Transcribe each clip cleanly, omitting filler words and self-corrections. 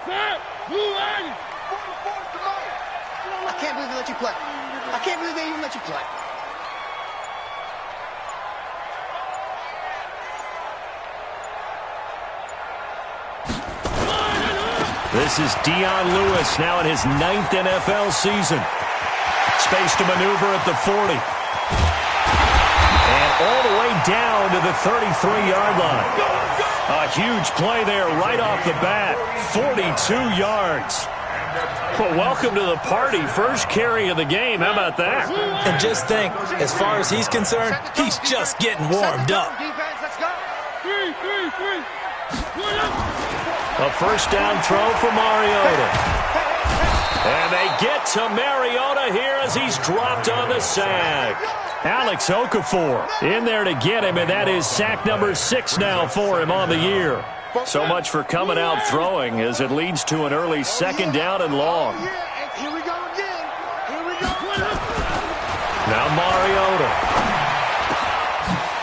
I can't believe they let you play. I can't believe they even let you play. This is Dion Lewis now in his 9th NFL season. Space to maneuver at the 40. And all the way down to the 33-yard line. A huge play there right off the bat. 42 yards. Well, welcome to the party. First carry of the game. How about that? And just think, as far as he's concerned, he's just getting warmed up. A first down throw for Mariota. And they get to Mariota here as he's dropped on the sack. Alex Okafor in there to get him, and that is sack number 6 now for him on the year. So much for coming out throwing as it leads to an early second down and long. Here we go again. Here we go. Now Mariota.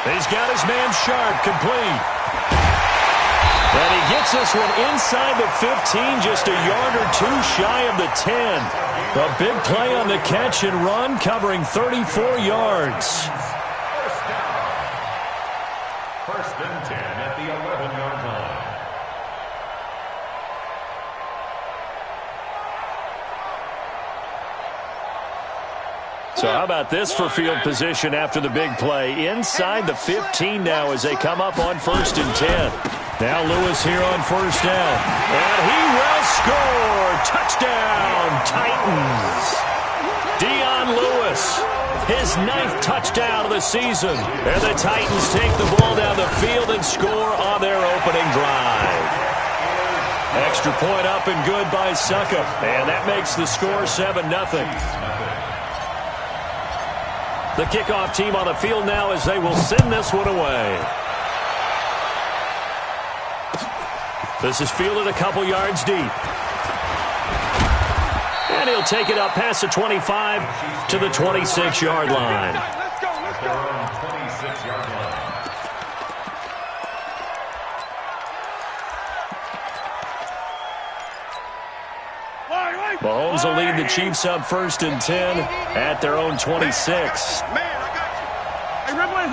He's got his man Sharp complete. And he gets this one inside the 15, just a yard or two shy of the 10. A big play on the catch and run, covering 34 yards. First and 10 at the 11-yard line. So how about this for field position after the big play? Inside the 15 now as they come up on first and 10. Now Lewis here on first down. And he will score. Touchdown, Titans. Dion Lewis, his 9th touchdown of the season. And the Titans take the ball down the field and score on their opening drive. Extra point up and good by Succop. And that makes the score 7-0. The kickoff team on the field now as they will send this one away. This is fielded a couple yards deep. And he'll take it up past the 25 to the 26-yard line. Let's go. 26-yard line. Mahomes will lead the Chiefs up first and 10 at their own 26. Man, I got you. Hey, Red Wave.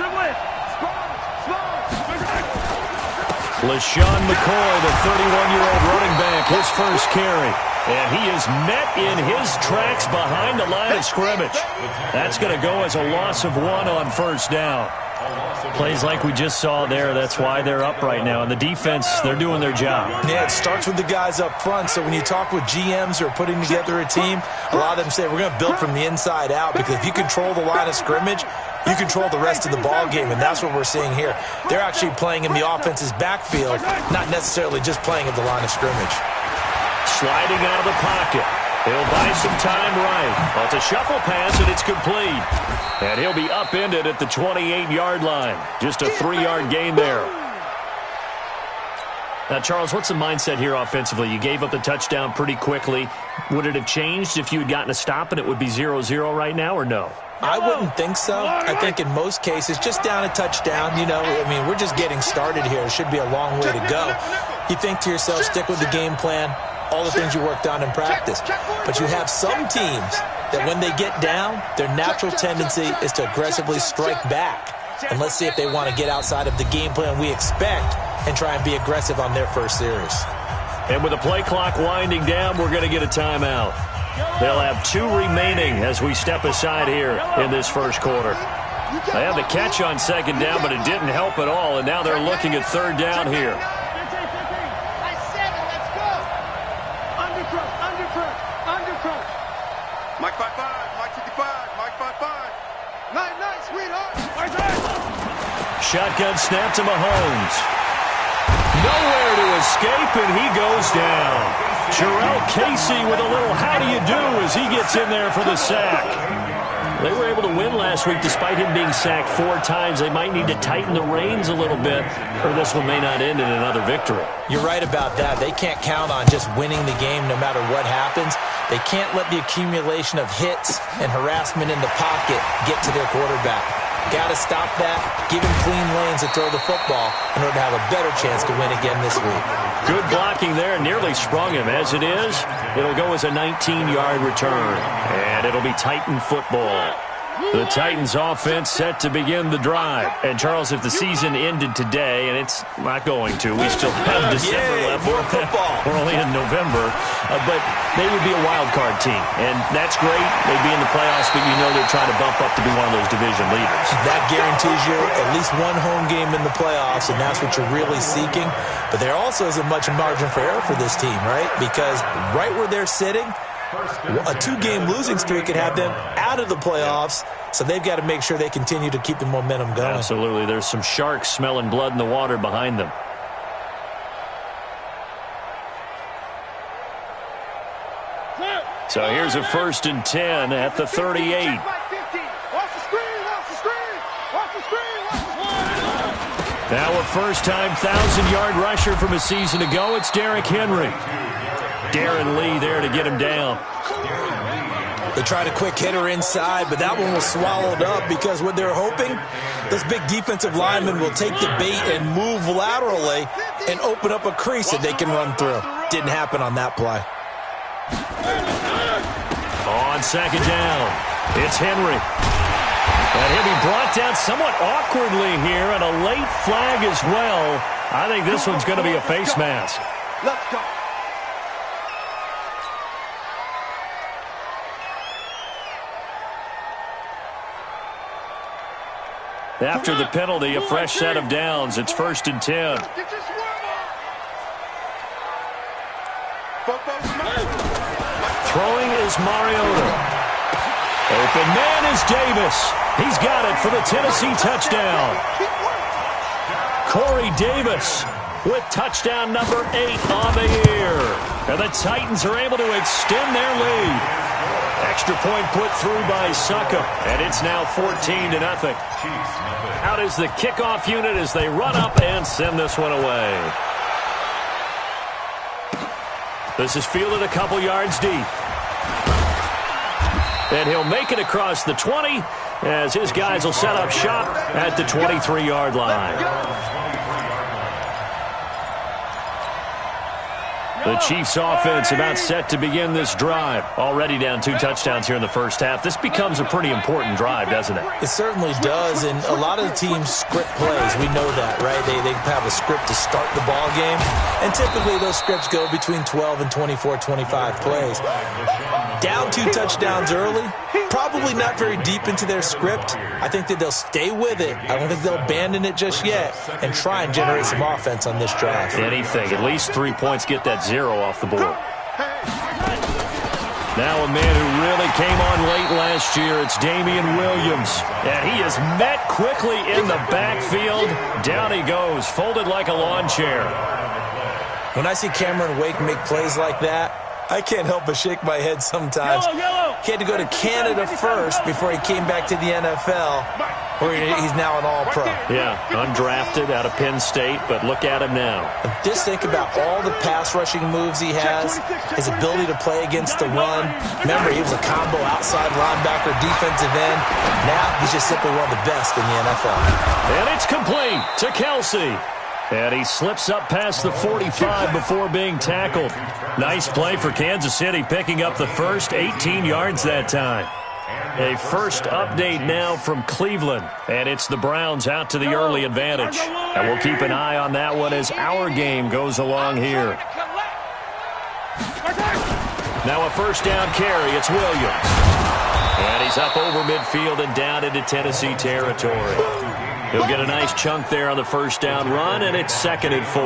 LaShawn McCoy, the 31-year-old running back, his first carry. And he is met in his tracks behind the line of scrimmage. That's going to go as a loss of 1 on first down. Plays like we just saw there, that's why they're up right now. And the defense, they're doing their job. Yeah, it starts with the guys up front. So when you talk with GMs who are putting together a team, a lot of them say we're going to build from the inside out, because if you control the line of scrimmage, you control the rest of the ball game, and that's what we're seeing here. They're actually playing in the offense's backfield, not necessarily just playing at the line of scrimmage. Sliding out of the pocket. He'll buy some time right. Well, it's a shuffle pass, and it's complete. And he'll be upended at the 28-yard line. Just a 3-yard gain there. Now, Charles, what's the mindset here offensively? You gave up the touchdown pretty quickly. Would it have changed if you had gotten a stop and it would be 0-0 right now, or no? I wouldn't think so. I think in most cases, just down a touchdown, you know, I mean, we're just getting started here. It should be a long way to go. You think to yourself, stick with the game plan, all the things you worked on in practice. But you have some teams that when they get down, their natural tendency is to aggressively strike back. And let's see if they want to get outside of the game plan we expect and try and be aggressive on their first series. And with the play clock winding down, we're going to get a timeout. They'll have 2 remaining as we step aside here in this first quarter. They had the catch on second down, but it didn't help at all, and now they're looking at third down here. Mike 5-5, Mike 55, Mike 5-5. Night, sweetheart. Shotgun snap to Mahomes. Nowhere to escape, and he goes down. Jarrell Casey with a little how do you do as he gets in there for the sack. They were able to win last week despite him being sacked 4 times. They might need to tighten the reins a little bit, or this one may not end in another victory. You're right about that. They can't count on just winning the game no matter what happens. They can't let the accumulation of hits and harassment in the pocket get to their quarterback. Got to stop that, give him clean lanes to throw the football in order to have a better chance to win again this week. Good blocking there, nearly sprung him. As it is, it'll go as a 19-yard return, and it'll be Titan football. The Titans offense set to begin the drive. And, Charles, if the season ended today, and it's not going to, we still have December left. More football. We're only in November. But they would be a wild card team. And that's great. They'd be in the playoffs, but you know they're trying to bump up to be one of those division leaders. That guarantees you at least one home game in the playoffs, and that's what you're really seeking. But there also isn't much margin for error for this team, right? Because right where they're sitting, a 2-game losing streak could have them out of the playoffs, so they've got to make sure they continue to keep the momentum going. Absolutely. There's some sharks smelling blood in the water behind them. So here's a 1st and 10 at the 38. Now a first-time 1,000-yard rusher from a season ago. It's Derrick Henry. Darren Lee there to get him down. They tried a quick hitter inside, but that one was swallowed up because what they're hoping, those big defensive linemen will take the bait and move laterally and open up a crease that they can run through. Didn't happen on that play. On 2nd down, it's Henry. And he'll be brought down somewhat awkwardly here, and a late flag as well. I think this one's going to be a face mask. Let's go. After the penalty, a fresh set of downs. It's 1st and 10. Throwing is Mariota. Open man is Davis. He's got it for the Tennessee touchdown. Corey Davis with touchdown number 8 on the year. And the Titans are able to extend their lead. Extra point put through by Succop, and it's now 14-0. Out is the kickoff unit as they run up and send this one away. This is fielded a couple yards deep. And he'll make it across the 20 as his guys will set up shop at the 23-yard line. The Chiefs offense about set to begin this drive. Already down 2 touchdowns here in the first half. This becomes a pretty important drive, doesn't it? It certainly does, and a lot of the teams script plays. We know that, right? They have a script to start the ball game, and typically those scripts go between 12 and 24, 25 plays. Down 2 touchdowns early, probably not very deep into their script. I think that they'll stay with it. I don't think they'll abandon it just yet and try and generate some offense on this drive. Anything. At least 3 points, get that 0 off the board. Now a man who really came on late last year, it's Damian Williams. And he is met quickly in the backfield. Down he goes, folded like a lawn chair. When I see Cameron Wake make plays like that, I can't help but shake my head sometimes. He had to go to Canada first before he came back to the NFL, where he's now an all-pro. Yeah, undrafted out of Penn State, but look at him now. And just think about all the pass-rushing moves he has, his ability to play against the run. Remember, he was a combo outside linebacker, defensive end. Now he's just simply one of the best in the NFL. And it's complete to Kelsey. And he slips up past the 45 before being tackled. Nice play for Kansas City, picking up the first 18 yards that time. A first update now from Cleveland, and it's the Browns out to the early advantage. And we'll keep an eye on that one as our game goes along here. Now a first down carry, it's Williams. And he's up over midfield and down into Tennessee territory. He'll get a nice chunk there on the first down run, and it's 2nd and 4.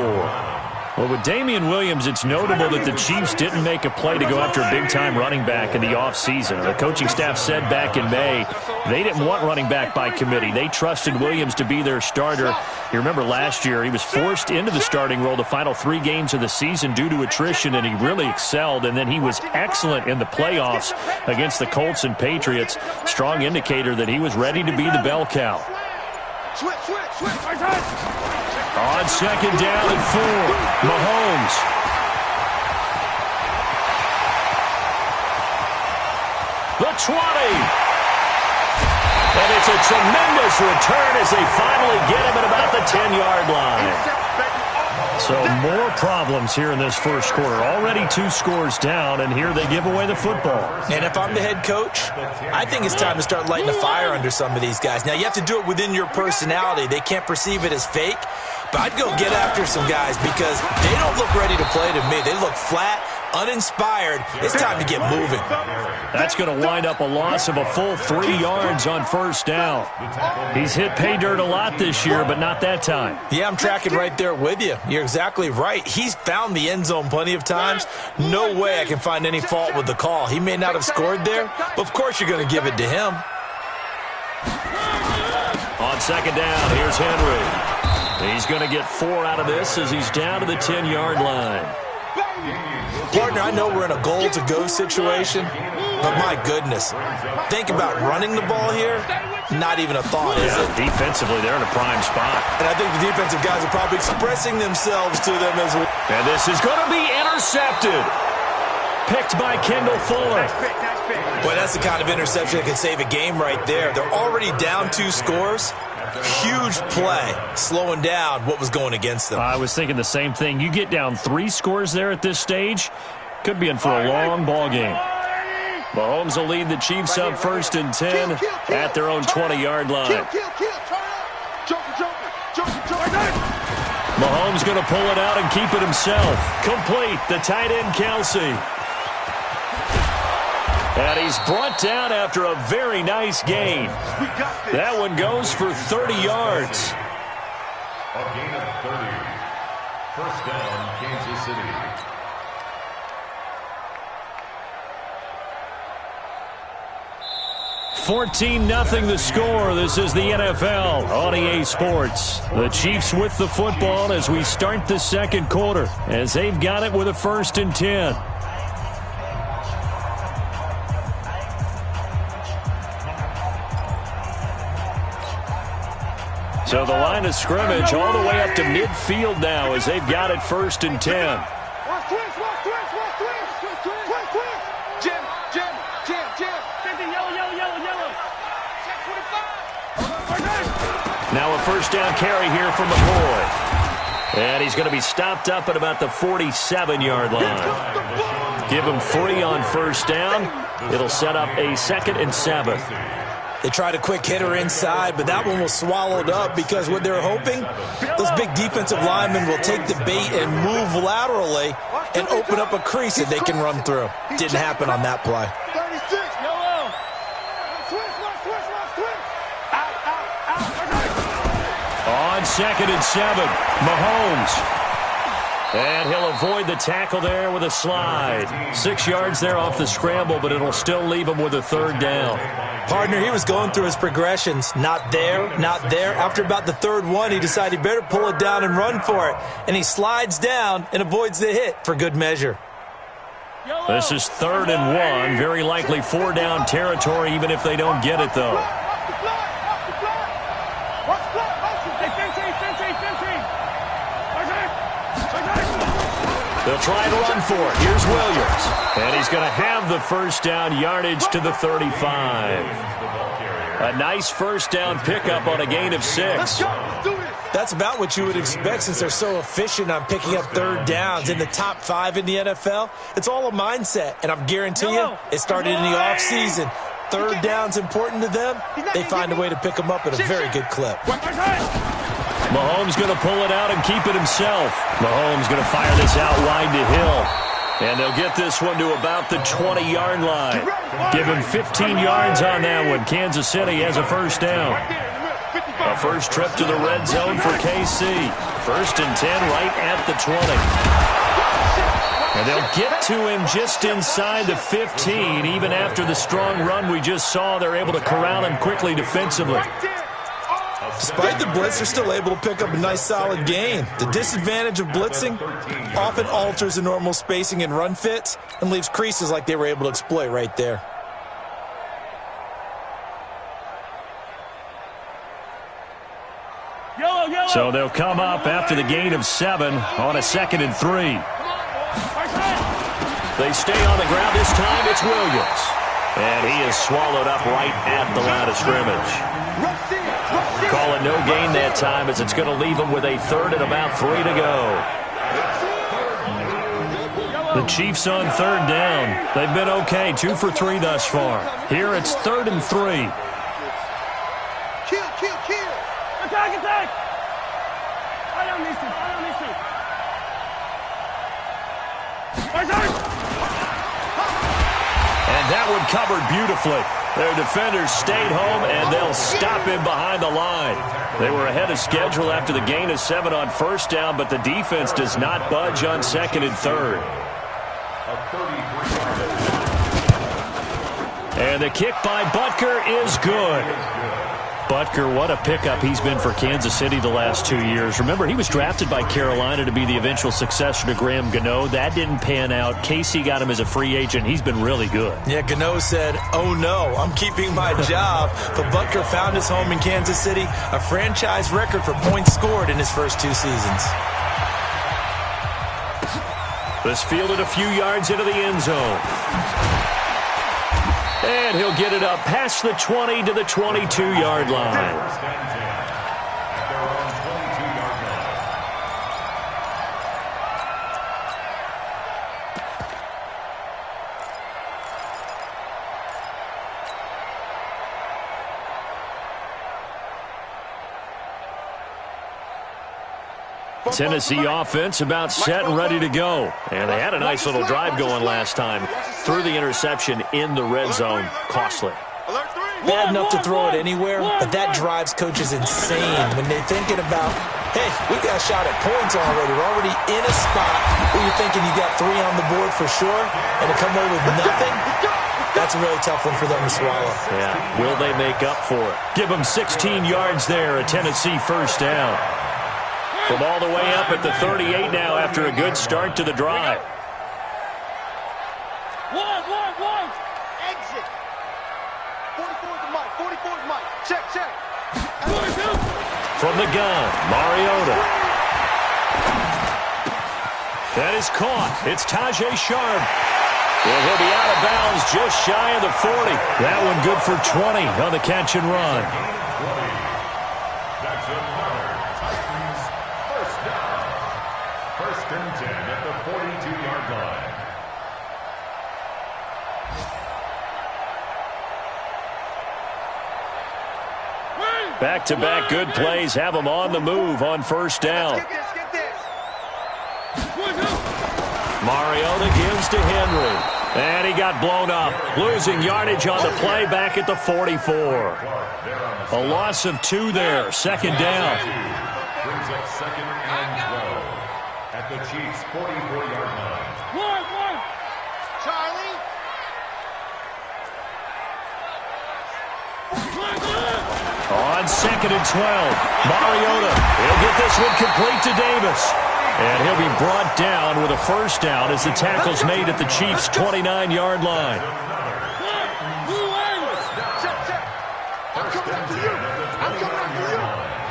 Well, with Damian Williams, it's notable that the Chiefs didn't make a play to go after a big-time running back in the offseason. The coaching staff said back in May they didn't want running back by committee. They trusted Williams to be their starter. You remember last year he was forced into the starting role the final 3 games of the season due to attrition, and he really excelled. And then he was excellent in the playoffs against the Colts and Patriots. Strong indicator that he was ready to be the bell cow. On 2nd down and 4, Mahomes. The 20. And it's a tremendous return as they finally get him at about the 10-yard line. So more problems here in this first quarter. Already 2 scores down, and here they give away the football. And if I'm the head coach, I think it's time to start lighting a fire under some of these guys. Now, you have to do it within your personality. They can't perceive it as fake. But I'd go get after some guys because they don't look ready to play to me. They look flat, uninspired. It's time to get moving. That's going to wind up a loss of a full 3 yards on first down. He's hit pay dirt a lot this year, but not that time. Yeah, I'm tracking right there with you. You're exactly right. He's found the end zone plenty of times. No way I can find any fault with the call. He may not have scored there, but of course you're going to give it to him. On second down, here's Henry. He's going to get 4 out of this as he's down to the 10-yard line. Partner, I know we're in a goal-to-go situation, but my goodness, think about running the ball here. Not even a thought, is it? Defensively, they're in a prime spot. And I think the defensive guys are probably expressing themselves to them as well. And this is going to be intercepted. Picked by Kendall Fuller. Boy, that's the kind of interception that can save a game right there. They're already down 2 scores. Huge play, slowing down what was going against them. I was thinking the same thing. You get down 3 scores there at this stage, could be in for a long ball game. Mahomes will lead the Chiefs up 1st and 10 at their own 20-yard line. Mahomes going to pull it out and keep it himself. Complete, the tight end Kelsey. And he's brought down after a very nice gain. That one goes for 30 yards. A gain of 30. First down, Kansas City. $14-0 the score. This is the NFL on EA Sports. The Chiefs with the football as we start the second quarter, as they've got it with a 1st and 10. So the line of scrimmage all the way up to midfield now as they've got it 1st and 10. Now a first down carry here from McCoy. And he's going to be stopped up at about the 47-yard line. Give him 3 on first down. It'll set up a 2nd and 7. They tried a quick hitter inside, but that one was swallowed up because what they're hoping, those big defensive linemen will take the bait and move laterally and open up a crease that they can run through. Didn't happen on that play. On 2nd and 7, Mahomes. And he'll avoid the tackle there with a slide. 6 yards there off the scramble, but it'll still leave him with a 3rd down. Partner, he was going through his progressions. Not there, not there. After about the 3rd one, he decided he better pull it down and run for it. And he slides down and avoids the hit for good measure. This is 3rd and 1. Very likely 4-down territory, even if they don't get it, though. They'll try and run for it. Here's Williams. And he's going to have the first down yardage to the 35. A nice first down pickup on a gain of 6. That's about what you would expect since they're so efficient on picking up 3rd downs in the top 5 in the NFL. It's all a mindset, and I'm guaranteeing you it started in the offseason. 3rd down's important to them. They find a way to pick them up at a very good clip. Mahomes going to pull it out and keep it himself. Mahomes going to fire this out wide to Hill. And they'll get this one to about the 20-yard line. Give him 15 yards on that one. Kansas City has a first down. A first trip to the red zone for KC. 1st and 10 right at the 20. And they'll get to him just inside the 15. Even after the strong run we just saw, they're able to corral him quickly defensively. Despite the blitz, they're still able to pick up a nice solid gain. The disadvantage of blitzing often alters the normal spacing and run fits and leaves creases like they were able to exploit right there. So they'll come up after the gain of 7 on a 2nd and 3. They stay on the ground this time. It's Williams. And he is swallowed up right at the line of scrimmage. Call it no gain that time as it's going to leave him with a third and about 3 to go. The Chiefs on third down. They've been okay, 2 for 3 thus far. Here it's 3rd and 3. Kill. Attack! I don't miss it. And that one covered beautifully. Their defenders stayed home, and they'll stop him behind the line. They were ahead of schedule after the gain of 7 on first down, but the defense does not budge on 2nd and 3rd. And the kick by Butker is good. Butker, what a pickup he's been for Kansas City the last 2 years. Remember, he was drafted by Carolina to be the eventual successor to Graham Gano. That didn't pan out. Casey got him as a free agent. He's been really good. Yeah, Gano said, oh no, I'm keeping my job. But Butker found his home in Kansas City, a franchise record for points scored in his first 2 seasons. This fielded a few yards into the end zone. And he'll get it up past the 20 to the 22-yard line. Tennessee offense about set and ready to go. And they had a nice little drive going last time. Threw the interception in the red zone. Costly. Bad enough to throw it anywhere, but that drives coaches insane when they're thinking about, hey, we got a shot at points already. We're already in a spot where you're thinking you got 3 on the board for sure, and to come away with nothing, that's a really tough one for them to swallow. Yeah, will they make up for it? Give them 16 yards there, a Tennessee first down. From all the way up at the 38 now after a good start to the drive. One. Exit. 44 is the mic. 44 is the mic. Check. From the gun, Mariota. That is caught. It's Tajay Sharp. Well, he'll be out of bounds just shy of the 40. That one good for 20 on the catch and run. That's another Titans first down. 1st and 10 at the 42-yard line. Back-to-back good plays have them on the move on first down. Get this. Mariota gives to Henry. And he got blown up. Losing yardage on the play back at the 44. A loss of 2 there. 2nd down. Brings up 2nd and 12 at the Chiefs' 44-yard line. One. Charlie. On 2nd and 12. Mariota. He'll get this one complete to Davis. And he'll be brought down with a first down as the tackle's made at the Chiefs' 29-yard line. Check. I'm coming after you.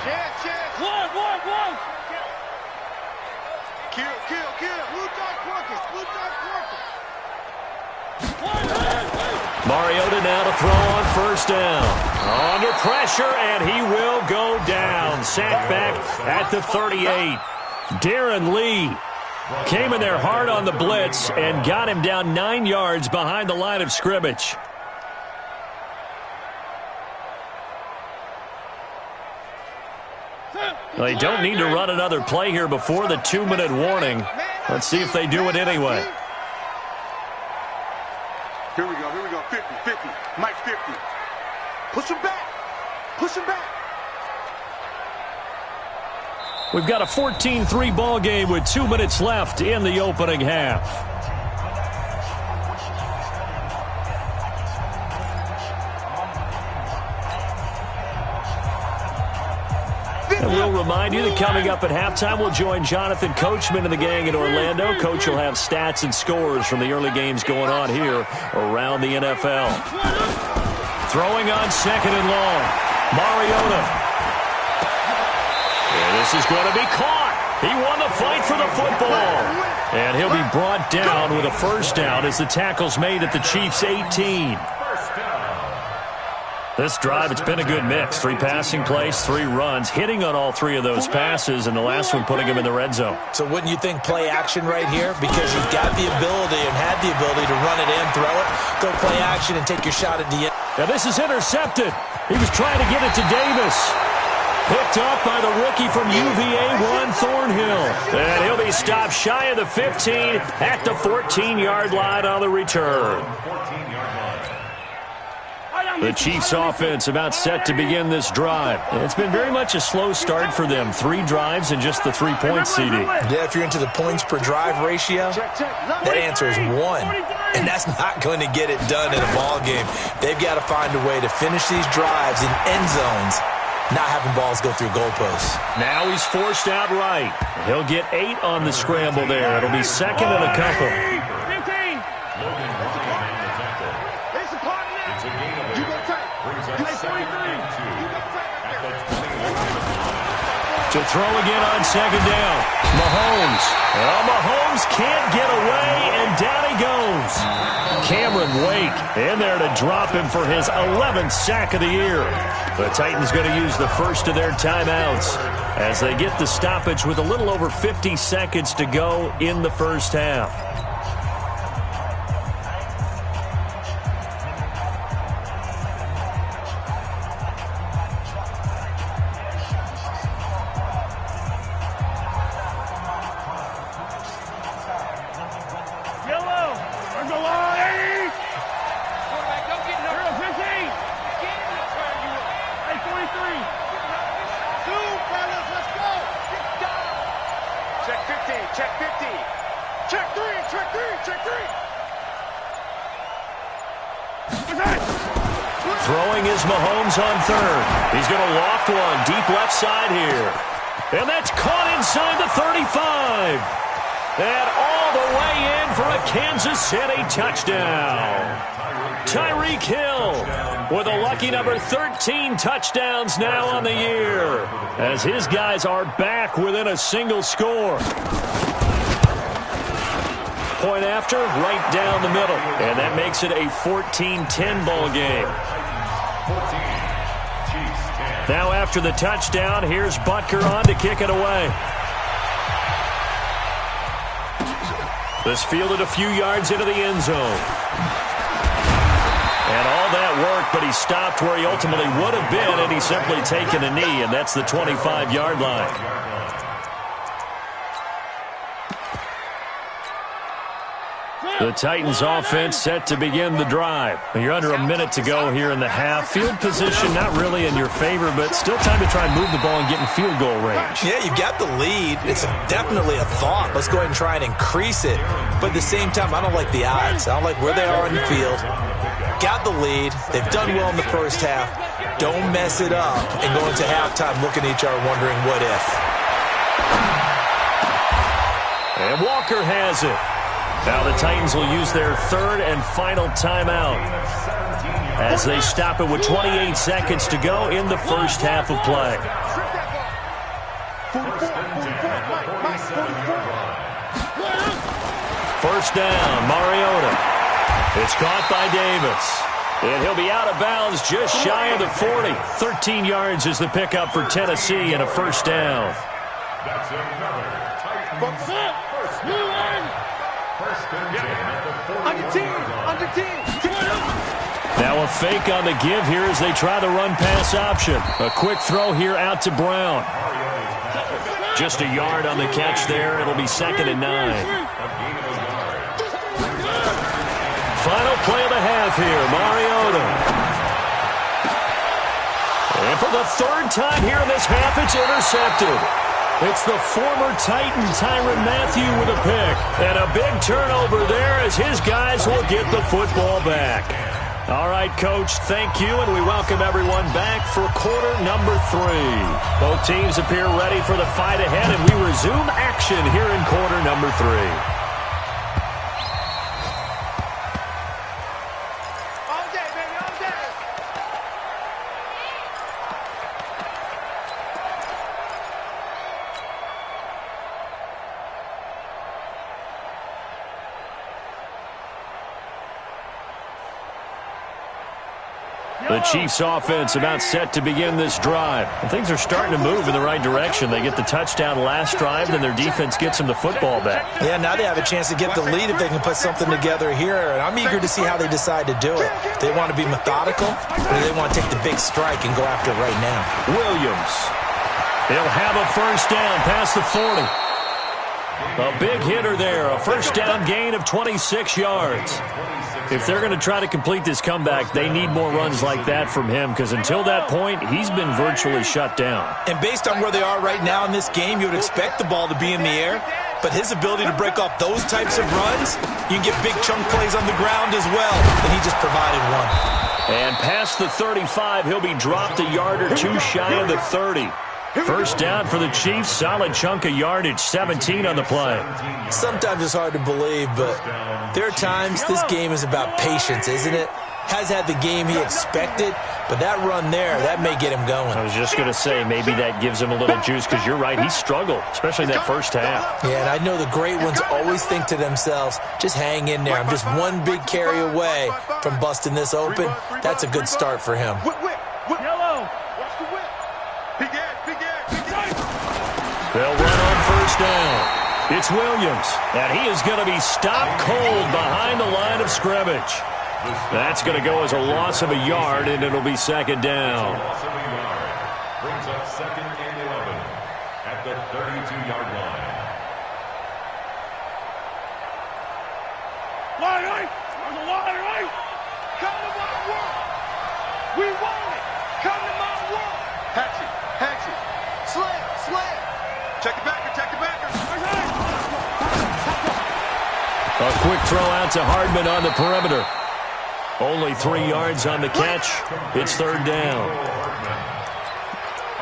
Chance. One. Kill. Blue dot Quarkus. Mariota now to throw on first down. Under pressure, and he will go down. Sacked back at the 38. Darren Lee came in there hard on the blitz and got him down 9 yards behind the line of scrimmage. They don't need to run another play here before the 2-minute warning. Let's see if they do it anyway. Here we go. 50. Mike 50. Push him back. We've got a 14-3 ball game with 2 minutes left in the opening half. And we'll remind you that coming up at halftime, we'll join Jonathan Coachman and the gang in Orlando. Coach will have stats and scores from the early games going on here around the NFL. Throwing on 2nd and long. Mariota. And this is going to be caught. He won the fight for the football. And he'll be brought down with a first down as the tackle's made at the Chiefs' 18. This drive, it's been a good mix. 3 passing plays, 3 runs, hitting on all 3 of those passes, and the last one putting him in the red zone. So wouldn't you think play action right here? Because you've got the ability and had the ability to run it in, throw it, go play action, and take your shot at the end. Now this is intercepted. He was trying to get it to Davis. Picked off by the rookie from UVA, Juan Thornhill. And he'll be stopped shy of the 15 at the 14-yard line on the return. The Chiefs offense about set to begin this drive. It's been very much a slow start for them. 3 drives and just the 3 points, CD. Yeah, if you're into the points per drive ratio, that answer is 1. And that's not going to get it done in a ball game. They've got to find a way to finish these drives in end zones, not having balls go through goalposts. Now he's forced out right. He'll get 8 on the scramble there. It'll be second and a couple. To throw again on second down. Mahomes. Well, Mahomes can't get away, and down he goes. Cameron Wake in there to drop him for his 11th sack of the year. The Titans going to use the first of their timeouts as they get the stoppage with a little over 50 seconds to go in the first half. Throwing is Mahomes on third. He's going to loft one deep left side here. And that's caught inside the 35. And all the way in for a Kansas City touchdown. Tyreek Hill with a lucky number 13 touchdowns now on the year, as his guys are back within a single score. Point after, right down the middle. And that makes it a 14-10 ball game. Now after the touchdown, here's Butker on to kick it away. This fielded a few yards into the end zone. And all that work, but he stopped where he ultimately would have been, and he's simply taken a knee, and that's the 25-yard line. The Titans offense set to begin the drive. You're under a minute to go here in the half. Field position not really in your favor, but still time to try and move the ball and get in field goal range. Yeah, you've got the lead. It's definitely a thought. Let's go ahead and try and increase it. But at the same time, I don't like the odds. I don't like where they are on the field. Got the lead. They've done well in the first half. Don't mess it up and go into halftime looking at each other wondering what if. And Walker has it. Now the Titans will use their third and final timeout as they stop it with 28 seconds to go in the first half of play. First down, Mariota. It's caught by Davis. And he'll be out of bounds just shy of the 40. 13 yards is the pickup for Tennessee and a first down. That's another Titans first down. Now a fake on the give here as they try the run-pass option. A quick throw here out to Brown. Just a yard on the catch there. It'll be second and 9. Final play of the half here, Mariota. And for the third time here in this half, it's intercepted. It's the former Titan Tyrann Mathieu with a pick. And a big turnover there as his guys will get the football back. All right, Coach, thank you, and we welcome everyone back for quarter number 3. Both teams appear ready for the fight ahead, and we resume action here in quarter number 3. The Chiefs offense about set to begin this drive. And things are starting to move in the right direction. They get the touchdown last drive, then their defense gets them the football back. Yeah, now they have a chance to get the lead if they can put something together here. And I'm eager to see how they decide to do it. They want to be methodical, or they want to take the big strike and go after it right now. Williams. He'll have a first down past the 40. A big hitter there. A first down gain of 26 yards. If they're going to try to complete this comeback, they need more runs like that from him, because until that point, he's been virtually shut down. And based on where they are right now in this game, you would expect the ball to be in the air. But his ability to break off those types of runs, you can get big chunk plays on the ground as well. And he just provided one. And past the 35, he'll be dropped a yard or two shy of the 30. First down for the Chiefs. Solid chunk of yardage, 17 on the play. Sometimes it's hard to believe, but there are times this game is about patience, isn't it? Has had the game he expected, but that run there, that may get him going. I was just going to say, maybe that gives him a little juice, because you're right, he struggled, especially that first half. Yeah, and I know the great ones always think to themselves, just hang in there. I'm just one big carry away from busting this open. That's a good start for him. Yellow. Watch the whip. Big edge, big edge, big edge. They'll run on first down. It's Williams, and he is going to be stopped cold behind the line of scrimmage. That's going to go as a loss of a yard, and it'll be second down. Loss of a yard. Brings up second and 11 at the 32-yard line. Line right. There's a line right. Come to my world. We want it. Come to my world. Hatchet, hatchet. Slam, slam. Check it backer, check it backer. A quick throw out to Hardman on the perimeter. Only 3 yards on the catch. It's third down.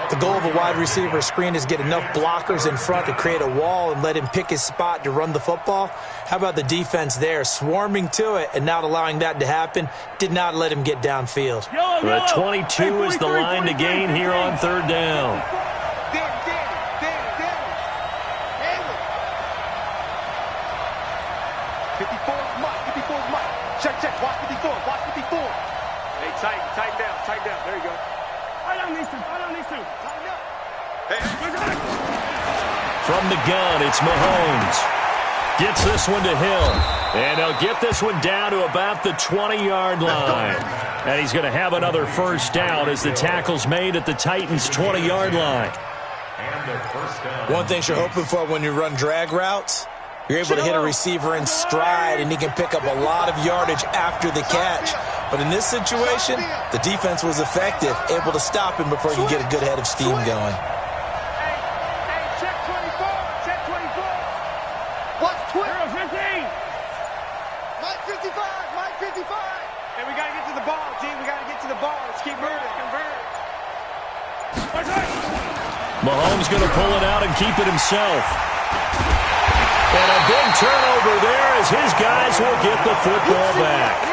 The goal of a wide receiver screen is get enough blockers in front to create a wall and let him pick his spot to run the football. How about the defense there, swarming to it and not allowing that to happen? Did not let him get downfield. The 22 is the line to gain here on third down. Check, watch 54, watch 54. Hey, tighten down, there you go. I don't need to. Tighten up. Hey. From the gun, it's Mahomes. Gets this one to Hill. And he'll get this one down to about the 20-yard line. And he's going to have another first down as the tackle's made at the Titans' 20-yard line. And the first down. One thing you're hoping for when you run drag routes, you're able to hit a receiver in stride, and he can pick up a lot of yardage after the catch. But in this situation, the defense was effective, able to stop him before he could get a good head of steam going. Hey, check 24, check 24. What's 12? 15. Mike 55, Mike 55. Hey, we got to get to the ball, team. We got to get to the ball. Let's keep moving. Convert. Mahomes going to pull it out and keep it himself. And a big turnover there as his guys will get the football back.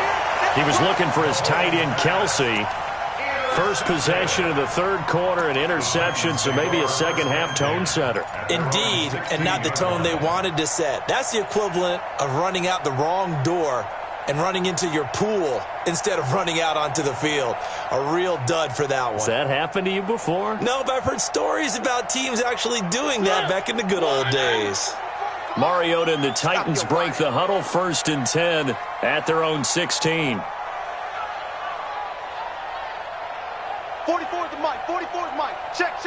He was looking for his tight end, Kelsey. First possession of the third quarter, an interception, so maybe a second-half tone setter. Indeed, and not the tone they wanted to set. That's the equivalent of running out the wrong door and running into your pool instead of running out onto the field. A real dud for that one. Has that happened to you before? No, but I've heard stories about teams actually doing that back in the good old days. Mariota and the Titans break the huddle, 1st and 10 at their own 16. 44 is the mic, 44 is Mike. Check.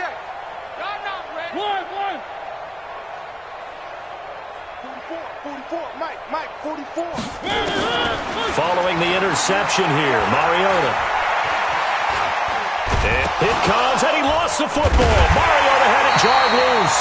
Y'all not ready. One. 44, Mike, 44. Following the interception here, Mariota. It comes, and he lost the football. Mariota had it jarred loose.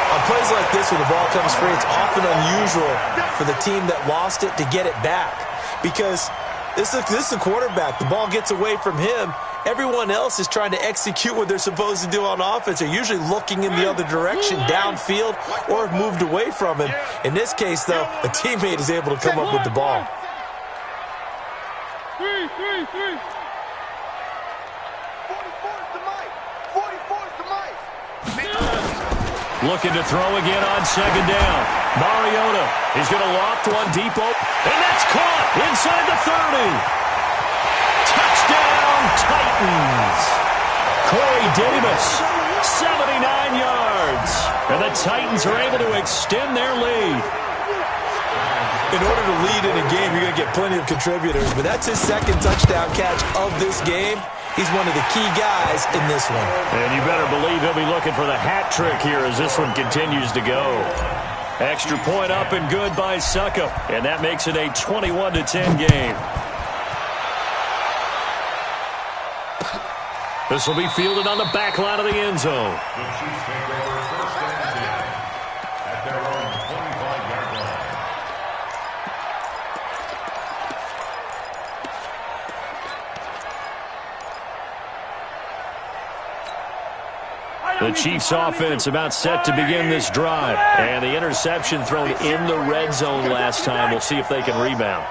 On plays like this, when the ball comes free, it's often unusual for the team that lost it to get it back. Because this is the quarterback. The ball gets away from him. Everyone else is trying to execute what they're supposed to do on offense. They're usually looking in the other direction, downfield, or have moved away from him. In this case, though, a teammate is able to come up with the ball. 3. 44 is the mic. 44 is the mic. Looking to throw again on second down. Mariota is going to loft one deep open, and that's caught inside the 30. Touchdown, Titans. Corey Davis, 79 yards. And the Titans are able to extend their lead. In order to lead in a game, you're going to get plenty of contributors, but that's his second touchdown catch of this game. He's one of the key guys in this one. And you better believe he'll be looking for the hat trick here as this one continues to go. Extra point up and good by Succop, and that makes it a 21-10 game. This will be fielded on the back line of the end zone. The Chiefs take over first and 10 at their own 25-yard line. The Chiefs offense about set to begin this drive. And the interception thrown in the red zone last time. We'll see if they can rebound.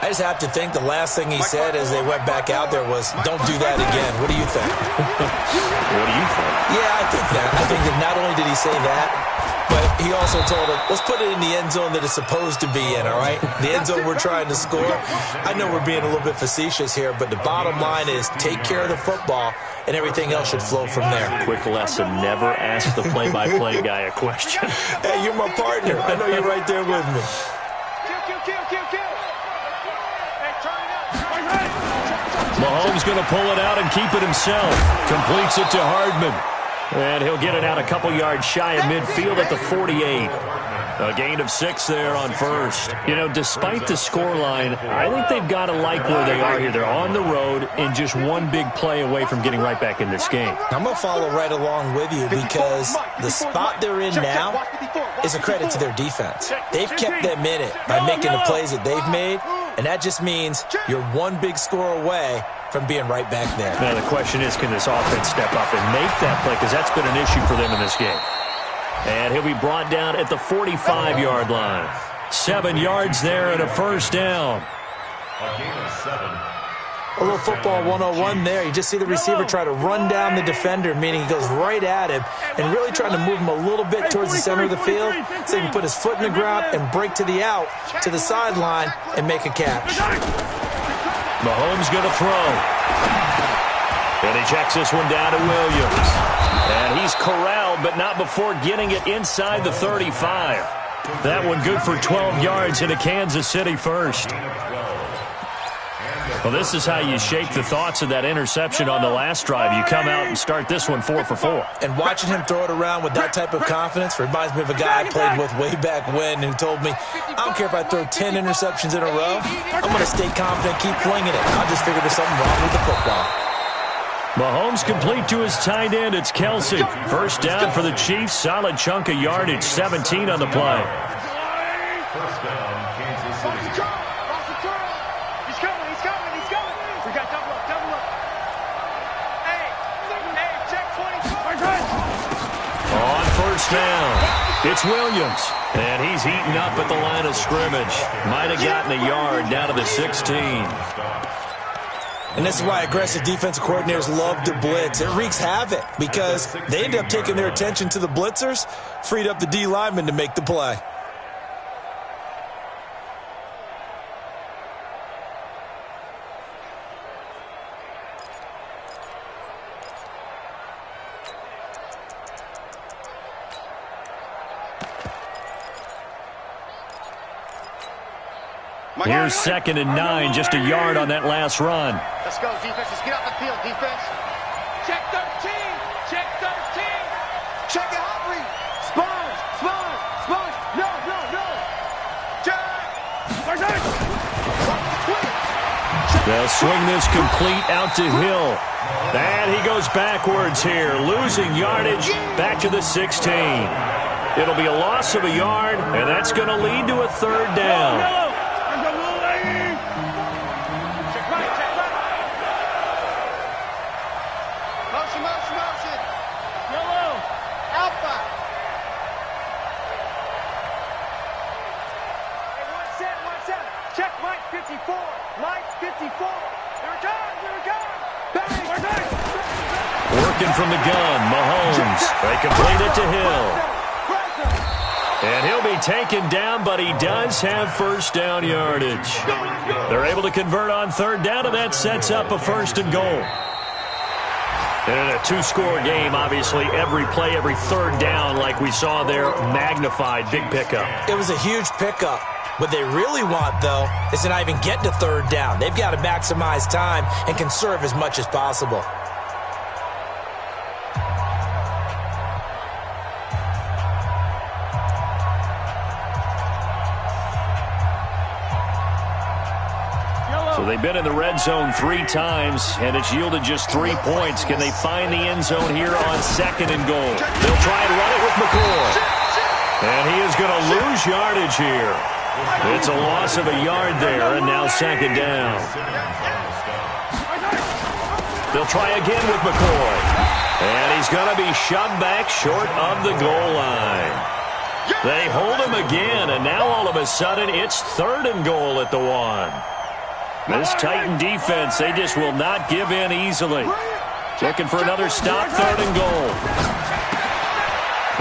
I just have to think the last thing he said as they went back out there was, don't do that again. What do you think? What do you think? Yeah, I think that. I think that not only did he say that, but he also told him, let's put it in the end zone that it's supposed to be in, all right? The end zone we're trying to score. I know we're being a little bit facetious here, but the bottom line is take care of the football, and everything else should flow from there. Quick lesson, never ask the play-by-play guy a question. Hey, you're my partner. I know you're right there with me. Mahomes going to pull it out and keep it himself. Completes it to Hardman. And he'll get it out a couple yards shy of midfield at the 48. A gain of 6 there on first. You know, despite the scoreline, I think they've got to like where they are here. They're on the road and just one big play away from getting right back in this game. I'm going to follow right along with you because the spot they're in now is a credit to their defense. They've kept them in it by making the plays that they've made, and that just means you're one big score away from being right back there. Now, the question is, can this offense step up and make that play? Because that's been an issue for them in this game. And he'll be brought down at the 45-yard line. 7 yards there and a first down. A gain of 7. A little football 101 there. You just see the receiver try to run down the defender, meaning he goes right at him and really trying to move him a little bit towards the center of the field so he can put his foot in the ground and break to the out, to the sideline, and make a catch. Mahomes going to throw. And he checks this one down to Williams. And he's corralled, but not before getting it inside the 35. That one good for 12 yards into Kansas City first. Well, this is how you shape the thoughts of that interception on the last drive. You come out and start this one 4 for 4. And watching him throw it around with that type of confidence reminds me of a guy I played with way back when who told me, I don't care if I throw 10 interceptions in a row. I'm going to stay confident, keep flinging it. I'll just figure there's something wrong with the football. Mahomes complete to his tight end. It's Kelsey. First down for the Chiefs. Solid chunk of yardage. 17 on the play. First down, Kansas City. On first down, it's Williams. And he's heating up at the line of scrimmage. Might have gotten a yard down to the 16. And this is why aggressive defensive coordinators love to blitz. It wreaks havoc because they end up taking their attention to the blitzers, freed up the D lineman to make the play. Here's 2nd and 9, just a yard on that last run. Let's go, defense. Let's get off the field, defense. Check 13. Check 13. Check it, Humphrey. Sponge. Sponge. Sponge. No, no, no. Check. They'll swing this complete out to Hill. And he goes backwards here, losing yardage back to the 16. It'll be a loss of a yard, and that's going to lead to a 3rd down. Working from the gun, Mahomes. They complete it to Hill. And he'll be taken down, but he does have first down yardage. They're able to convert on third down, and that sets up a 1st and goal. And in a 2-score game, obviously, every play, every third down, like we saw there, magnified, big pickup. It was a huge pickup. What they really want, though, is to not even get to third down. They've got to maximize time and conserve as much as possible. So they've been in the red zone 3 times, and it's yielded just 3 points. Can they find the end zone here on 2nd and goal? They'll try and run it with McCoy. And he is going to lose yardage here. It's a loss of a yard there, and now 2nd down. They'll try again with McCoy. And he's going to be shoved back short of the goal line. They hold him again, and now all of a sudden it's 3rd and goal at the 1. This Titan defense, they just will not give in easily. Looking for another stop, 3rd and goal.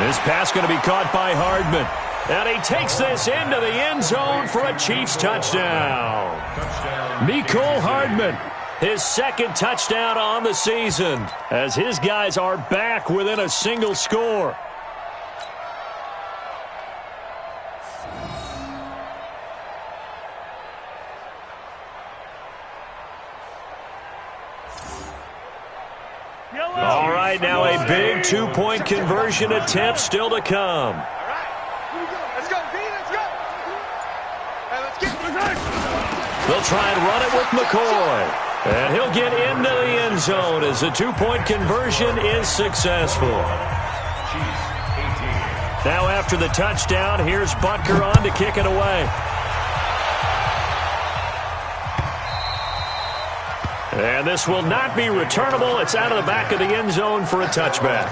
This pass going to be caught by Hardman. And he takes this into the end zone for a Chiefs touchdown. Mecole Hardman, his 2nd touchdown on the season, as his guys are back within a single score. All right, now a big 2-point conversion attempt still to come. Let's go, B, let's go. Hey, let's get They'll try and run it with McCoy. And he'll get into the end zone as the 2-point conversion is successful. Now after the touchdown, here's Butker on to kick it away. And this will not be returnable. It's out of the back of the end zone for a touchback.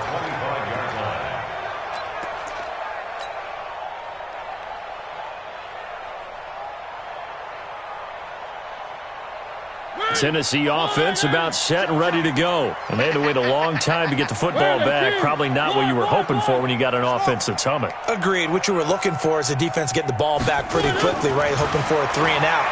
Tennessee offense about set and ready to go. And they had to wait a long time to get the football back. Probably not what you were hoping for when you got an offense that's humming. Agreed. What you were looking for is a defense getting the ball back pretty quickly, right? Hoping for a 3 and out.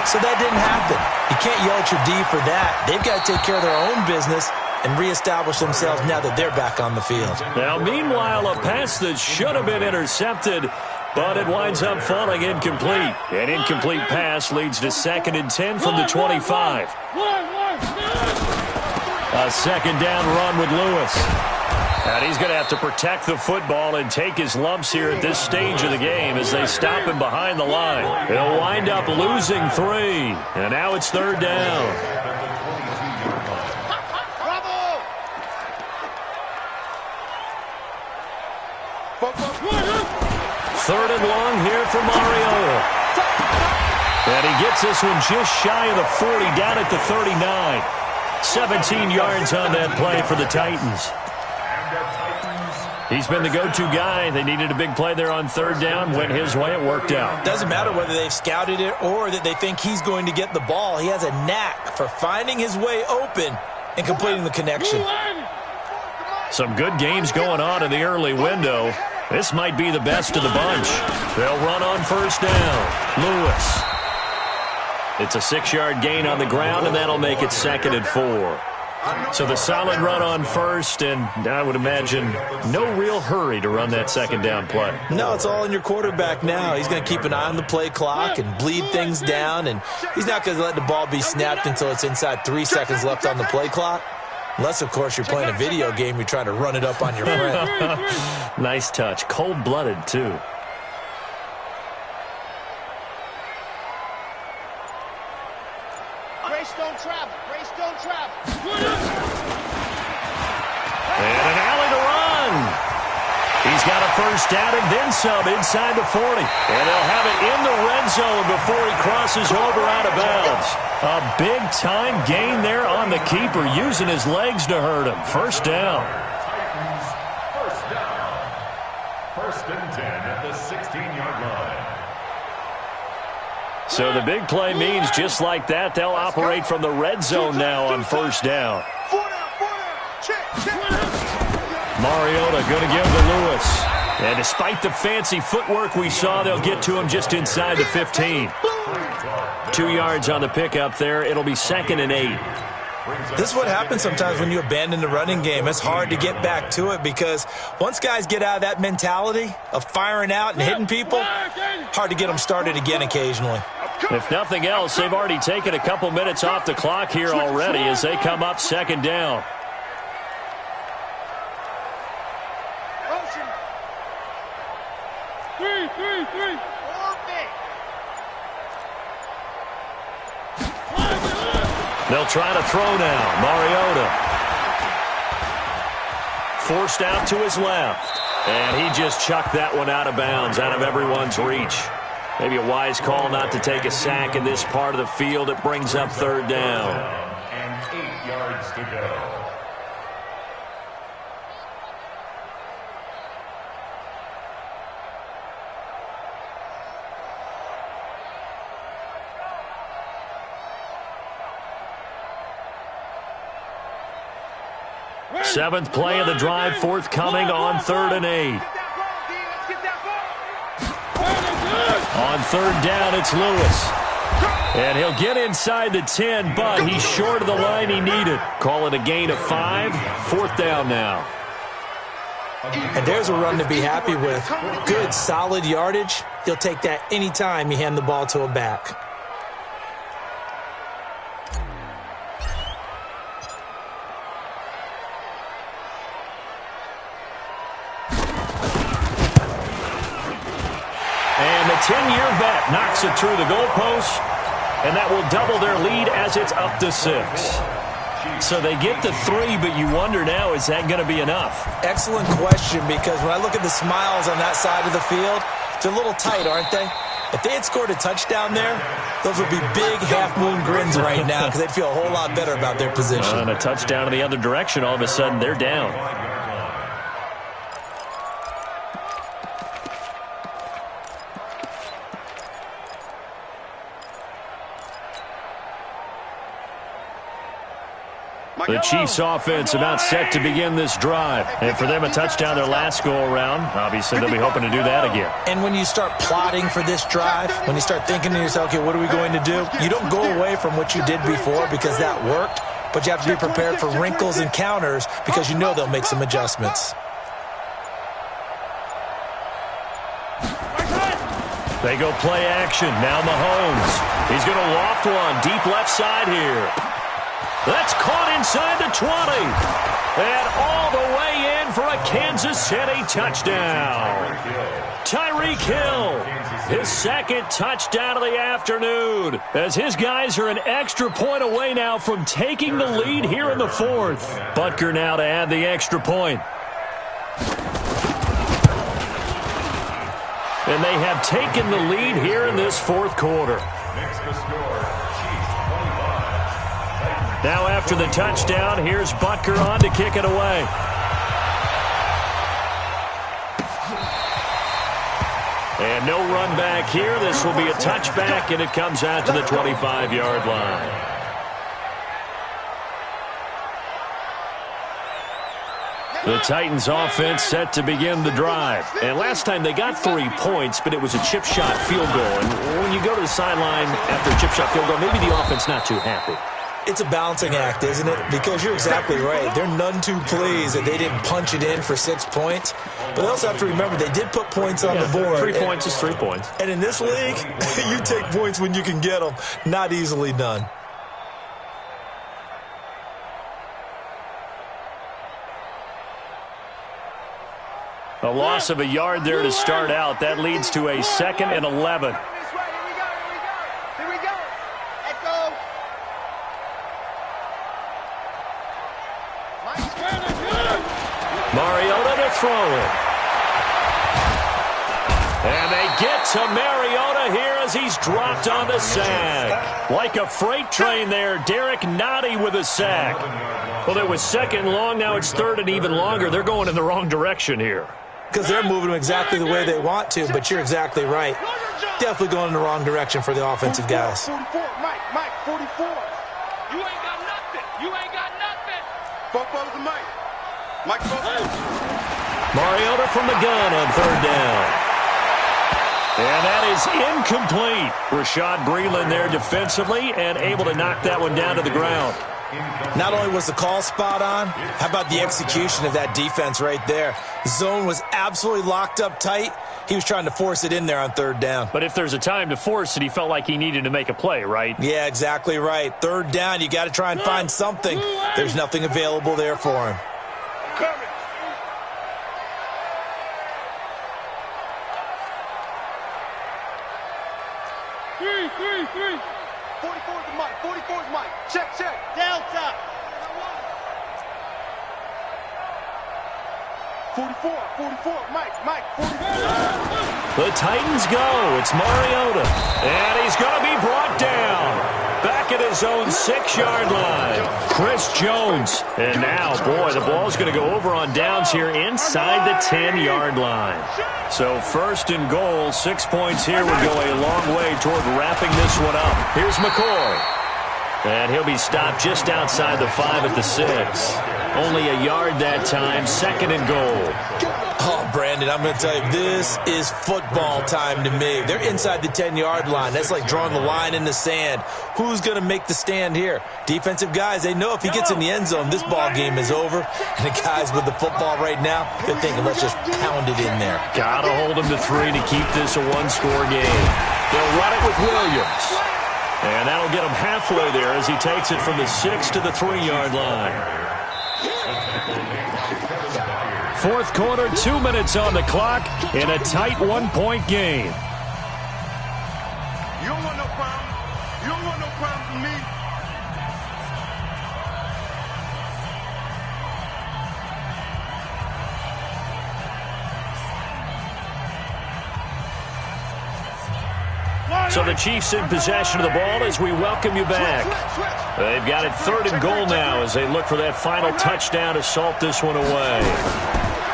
So that didn't happen. You can't yell at your D for that. They've got to take care of their own business and reestablish themselves now that they're back on the field. Now, meanwhile, a pass that should have been intercepted, but it winds up falling incomplete. An incomplete pass leads to 2nd and 10 from the 25. A 2nd down run with Lewis. And he's going to have to protect the football and take his lumps here at this stage of the game as they stop him behind the line. He'll wind up losing 3. And now it's 3rd down. Bravo! 3rd and long here for Mariota. And he gets this one just shy of the 40, down at the 39. 17 yards on that play for the Titans. He's been the go-to guy. They needed a big play there on 3rd down. Went his way. It worked out. Doesn't matter whether they've scouted it or that they think he's going to get the ball. He has a knack for finding his way open and completing the connection. Some good games going on in the early window. This might be the best of the bunch. They'll run on 1st down. Lewis. It's a 6-yard gain on the ground, and that'll make it 2nd and 4. So the solid run on 1st, and I would imagine no real hurry to run that 2nd down play. No, it's all in your quarterback now. He's going to keep an eye on the play clock and bleed things down, and he's not going to let the ball be snapped until it's inside 3 seconds left on the play clock. Unless, of course, you're playing a video game, you're trying to run it up on your friend. Nice touch. Cold-blooded, too. Grace don't travel. Grace don't travel. And an alley to run. He's got a 1st down and then some inside the 40. And they'll have it in the red zone before he crosses over out of bounds. A big-time gain there on the keeper, using his legs to hurt him. 1st down. Titans, 1st down. 1st and 10 at the 16-yard line. So the big play means just like that, they'll operate from the red zone now on 1st down. 4 down. Check. Mariota going to give to Lewis. And despite the fancy footwork we saw, they'll get to him just inside the 15. 2 yards on the pickup there. It'll be 2nd and 8. This is what happens sometimes when you abandon the running game. It's hard to get back to it because once guys get out of that mentality of firing out and hitting people, hard to get them started again occasionally. If nothing else, they've already taken a couple minutes off the clock here already as they come up 2nd down. Three. They'll try to throw now. Mariota. Forced out to his left. And he just chucked that one out of bounds, out of everyone's reach. Maybe a wise call not to take a sack in this part of the field. It brings up 3rd down. And 8 yards to go. Seventh play of the drive forthcoming on 3rd and 8. On 3rd down, it's Lewis. And he'll get inside the 10, but he's short of the line he needed. Call it a gain of 5. 4th down now. And there's a run to be happy with. Good, solid yardage. He'll take that anytime you hand the ball to a back. And the 10-year vet knocks it through the goalpost, and that will double their lead as it's up to 6. So they get to 3, but you wonder now, is that going to be enough? Excellent question, because when I look at the smiles on that side of the field, they're a little tight, aren't they? If they had scored a touchdown there, those would be big half-moon grins right now because they'd feel a whole lot better about their position. And a touchdown in the other direction, all of a sudden they're down. The Chiefs offense about set to begin this drive. And for them, a touchdown their last go-around. Obviously, they'll be hoping to do that again. And when you start plotting for this drive, when you start thinking to yourself, okay, what are we going to do? You don't go away from what you did before because that worked, but you have to be prepared for wrinkles and counters because you know they'll make some adjustments. They go play action. Now Mahomes. He's going to loft one deep left side here. That's caught inside the 20. And all the way in for a Kansas City touchdown. Tyreek Hill, his 2nd touchdown of the afternoon, as his guys are an extra point away now from taking the lead here in the 4th. Butker now to add the extra point. And they have taken the lead here in this 4th quarter. Next to score, Chiefs 25. Now after the touchdown, here's Butker on to kick it away. And no run back here. This will be a touchback, and it comes out to the 25-yard line. The Titans offense set to begin the drive. And last time they got 3 points, but it was a chip shot field goal. And when you go to the sideline after a chip shot field goal, maybe the offense not too happy. It's a balancing act, isn't it? Because you're exactly right. They're none too pleased that they didn't punch it in for 6 points. But they also have to remember they did put points on the board. 3 points is 3 points. And in this league, you take points when you can get them. Not easily done. A loss of a yard there to start out. That leads to a 2nd and 11. Mariota to throw it. And they get to Mariota here as he's dropped on the sack. Like a freight train there, Derek Nottie with a sack. Well, it was 2nd long, now it's 3rd and even longer. They're going in the wrong direction here. Because they're moving exactly the way they want to, but you're exactly right. Definitely going in the wrong direction for the offensive guys. 44, Mike, 44. You ain't got nothing. You ain't got nothing. Mike, Mariota from the gun on third down. And that is incomplete. Rashad Breeland there defensively and able to knock that one down to the ground. Not only was the call spot on, how about the execution of that defense right there? Zone was absolutely locked up tight. He was trying to force it in there on third down. But if there's a time to force it, he felt like he needed to make a play, right? Yeah, exactly right. Third down, you got to try and find something. There's nothing available there for him. Three. 44's the Mike. 44's Mike. Check. Delta. 44, Mike, 44. The Titans go. It's Mariota. And he's going to be brought down. Back at his own 6-yard line. Chris Jones. And now, boy, the ball's going to go over on downs here inside the 10-yard line. So first and goal, 6 points here would go a long way toward wrapping this one up. Here's McCoy. And he'll be stopped just outside the 5 at the 6. Only a yard that time, second and goal. Oh, Brandon, I'm going to tell you, this is football time to me. They're inside the 10-yard line. That's like drawing the line in the sand. Who's going to make the stand here? Defensive guys, they know if he gets in the end zone, this ball game is over. And the guys with the football right now, they're thinking, let's just pound it in there. Got to hold him to 3 to keep this a one-score game. They'll run it with Williams. And that'll get him halfway there as he takes it from the 6 to the 3-yard line. Fourth quarter, 2 minutes on the clock in a tight 1-point game. You don't want no problem. You don't want no problem from me. So the Chiefs in possession of the ball as we welcome you back. They've got it third and goal now as they look for that final touchdown to salt this one away.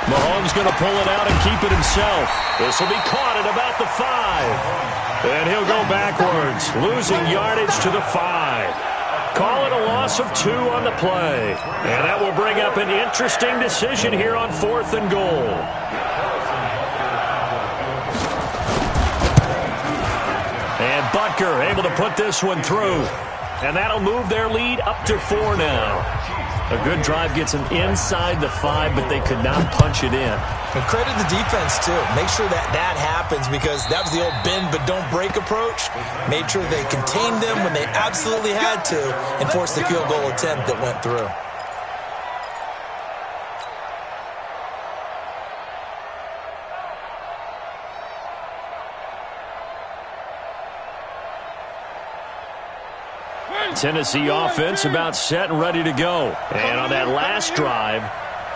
Mahomes going to pull it out and keep it himself. This will be caught at about the 5. And he'll go backwards, losing yardage to the 5. Call it a loss of 2 on the play. And that will bring up an interesting decision here on fourth and goal. And Butker able to put this one through. And that'll move their lead up to 4 now. A good drive gets them inside the 5, but they could not punch it in. And credit the defense, too. Make sure that happens because that was the old bend but don't break approach. Made sure they contained them when they absolutely had to and forced the field goal attempt that went through. Tennessee offense about set and ready to go. And on that last drive,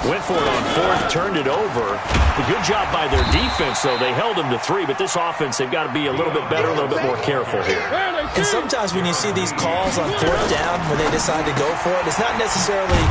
went for it on fourth, turned it over. A good job by their defense, though. They held them to 3, but this offense, they've got to be a little bit better, a little bit more careful here. And sometimes when you see these calls on fourth down, when they decide to go for it, it's not necessarily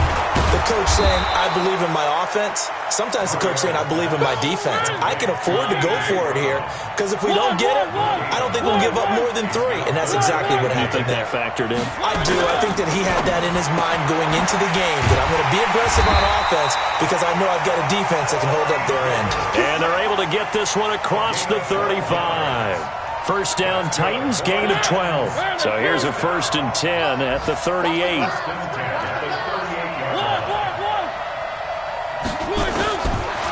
the coach saying, I believe in my offense. Sometimes the coach saying, I believe in my defense. I can afford to go for it here because if we don't get it, I don't think we'll give up more than 3. And that's exactly what happened there. You think that factored in? I do. I think that he had that in his mind going into the game, that I'm going to be aggressive on offense because I know I've got a defense that can hold up their end. And they're able to get this one across the 35. First down, Titans, gain of 12. So here's a 1st and 10 at the 38.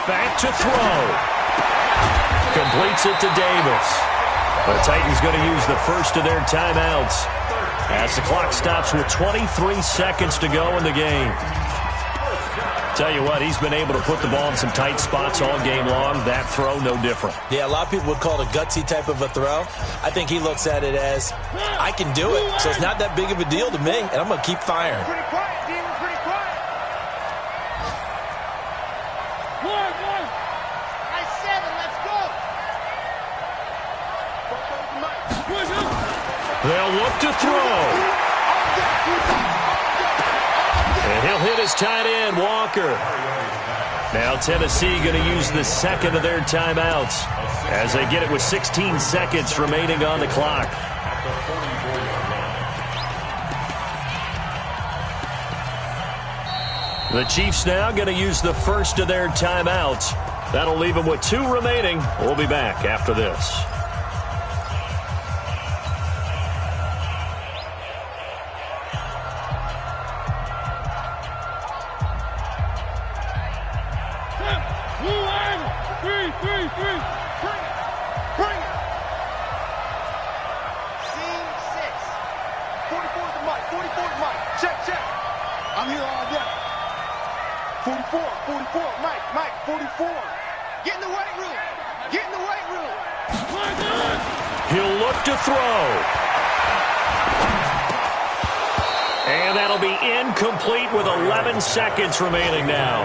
Back to throw. Completes it to Davis. The Titans going to use the first of their timeouts as the clock stops with 23 seconds to go in the game. Tell you what, he's been able to put the ball in some tight spots all game long. That throw, no different. Yeah, a lot of people would call it a gutsy type of a throw. I think he looks at it as, I can do it, so it's not that big of a deal to me, and I'm going to keep firing. Pretty quiet, team. Pretty quiet. Nice 7. Let's go. They'll look to throw. And he'll hit his tight end, Walker. Now Tennessee going to use the second of their timeouts as they get it with 16 seconds remaining on the clock. The Chiefs now going to use the first of their timeouts That'll leave him with 2 remaining. We'll be back after this. Bring it. Scene 6. 44 to Mike. 44 to Mike. Check. I'm here all day. 44. Mike, 44. Get in the weight room. He'll look to throw. And that'll be incomplete with 11 seconds remaining now.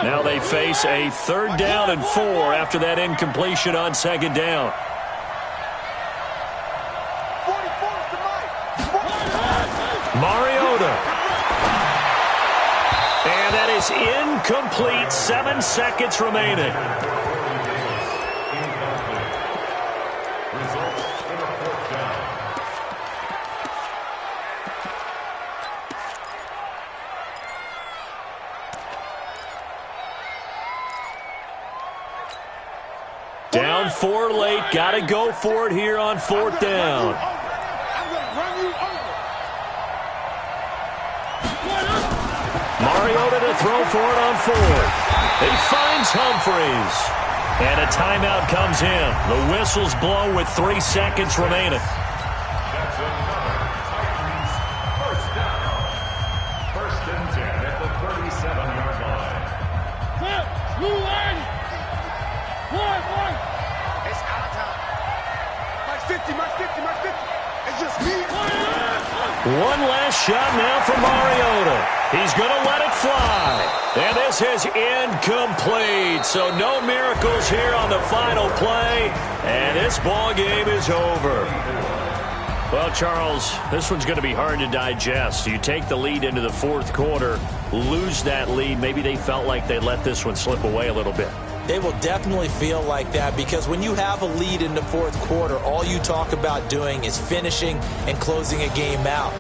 Now they face a 3rd down and 4 after that incompletion on 2nd down. Mariota. And that is incomplete. 7 seconds remaining. Down 4 late. Got to go for it here on 4th down. Mariota to throw for it on 4th. He finds Humphries. And a timeout comes in. The whistles blow with 3 seconds remaining. That's another Titans first down. 1st and 10 at the 37-yard line. It's out of time. Mike 50. It's just me. One last shot now for Mariota. He's going to let it fly. And this is incomplete. So no miracles here on the final play. And this ball game is over. Well, Charles, this one's going to be hard to digest. You take the lead into the 4th quarter, lose that lead. Maybe they felt like they let this one slip away a little bit. They will definitely feel like that because when you have a lead in the 4th quarter, all you talk about doing is finishing and closing a game out.